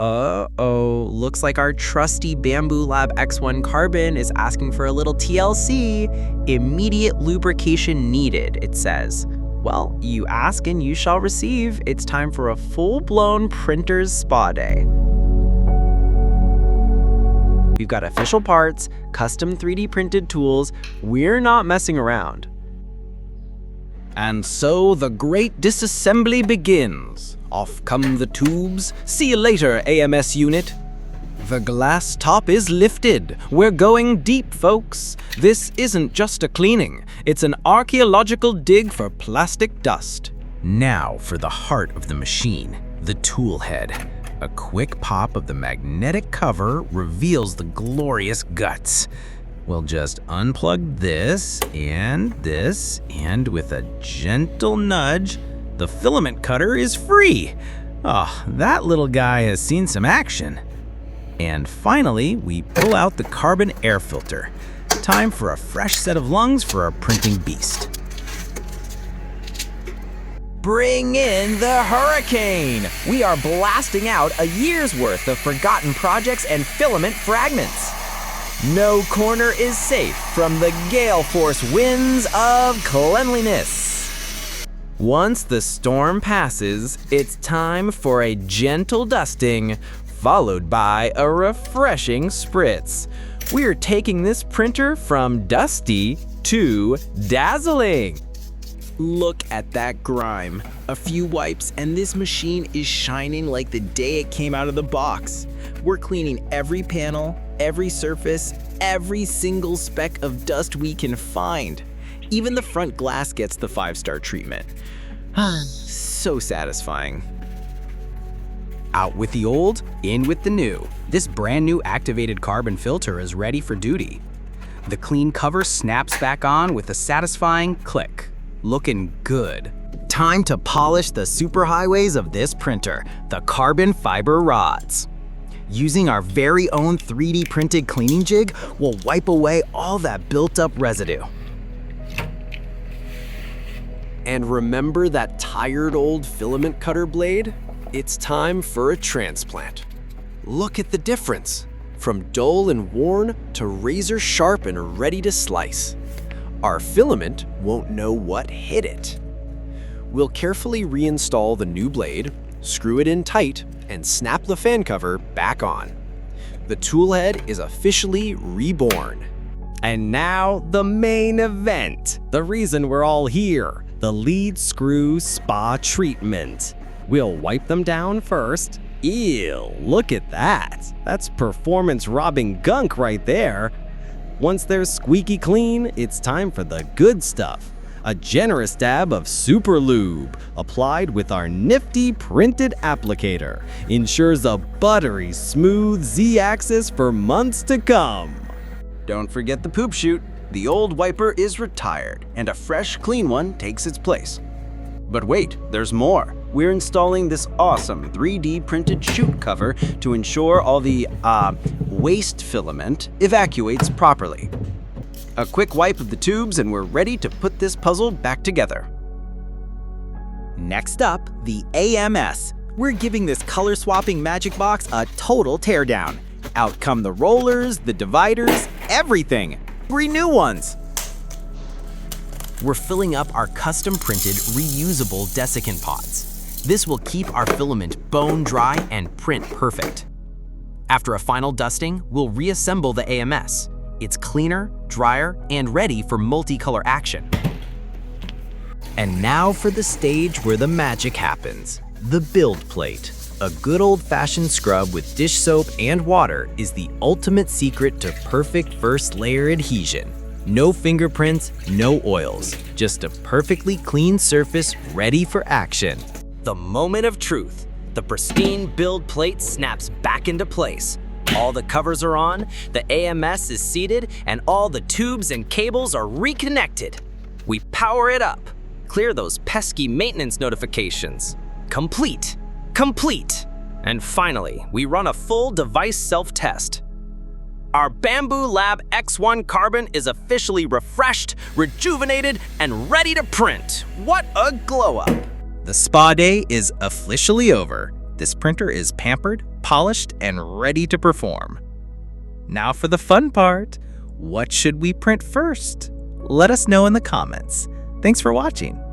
Uh-oh, looks like our trusty Bambu Lab X1 carbon is asking for a little TLC. Immediate lubrication needed, it says. Well, you ask and you shall receive. It's time for a full-blown printer's spa day. We've got official parts, custom 3D printed tools. We're not messing around. And so the great disassembly begins. Off come the tubes. See you later, AMS unit. The glass top is lifted. We're going deep, folks. This isn't just a cleaning. It's an archaeological dig for plastic dust. Now for the heart of the machine, the tool head. A quick pop of the magnetic cover reveals the glorious guts. We'll just unplug this, and with a gentle nudge, the filament cutter is free. Oh, that little guy has seen some action. And finally, we pull out the carbon air filter. Time for a fresh set of lungs for our printing beast. Bring in the hurricane! We are blasting out a year's worth of forgotten projects and filament fragments. No corner is safe from the gale force winds of cleanliness. Once the storm passes, it's time for a gentle dusting, followed by a refreshing spritz. We're taking this printer from dusty to dazzling. Look at that grime. A few wipes and this machine is shining like the day it came out of the box. We're cleaning every panel, every surface, every single speck of dust we can find. Even the front glass gets the 5-star treatment. So satisfying. Out with the old, in with the new. This brand new activated carbon filter is ready for duty. The clean cover snaps back on with a satisfying click. Looking good. Time to polish the superhighways of this printer, the carbon fiber rods. Using our very own 3D printed cleaning jig, we'll wipe away all that built up residue. And remember that tired old filament cutter blade? It's time for a transplant. Look at the difference. From dull and worn to razor sharp and ready to slice. Our filament won't know what hit it. We'll carefully reinstall the new blade, screw it in tight, and snap the fan cover back on. The tool head is officially reborn. And now the main event, the reason we're all here, the lead screw spa treatment. We'll wipe them down first. Ew, look at that. That's performance-robbing gunk right there. Once they're squeaky clean, it's time for the good stuff. A generous dab of Super Lube, applied with our nifty printed applicator, ensures a buttery smooth Z-axis for months to come. Don't forget the poop chute. The old wiper is retired, and a fresh, clean one takes its place. But wait, there's more. We're installing this awesome 3D printed chute cover to ensure all the waste filament evacuates properly. A quick wipe of the tubes and we're ready to put this puzzle back together. Next up, the AMS. We're giving this color swapping magic box a total teardown. Out come the rollers, the dividers, everything. 3 new ones. We're filling up our custom printed reusable desiccant pods. This will keep our filament bone dry and print perfect. After a final dusting, we'll reassemble the AMS. It's cleaner, drier, and ready for multicolor action. And now for the stage where the magic happens, the build plate. A good old-fashioned scrub with dish soap and water is the ultimate secret to perfect first layer adhesion. No fingerprints, no oils, just a perfectly clean surface ready for action. The moment of truth. The pristine build plate snaps back into place. All the covers are on, the AMS is seated, and all the tubes and cables are reconnected. We power it up. Clear those pesky maintenance notifications. Complete. Complete. And finally, we run a full device self-test. Our Bambu Lab X1 carbon is officially refreshed, rejuvenated, and ready to print. What a glow up. The spa day is officially over. This printer is pampered, polished, and ready to perform. Now for the fun part. What should we print first? Let us know in the comments. Thanks for watching.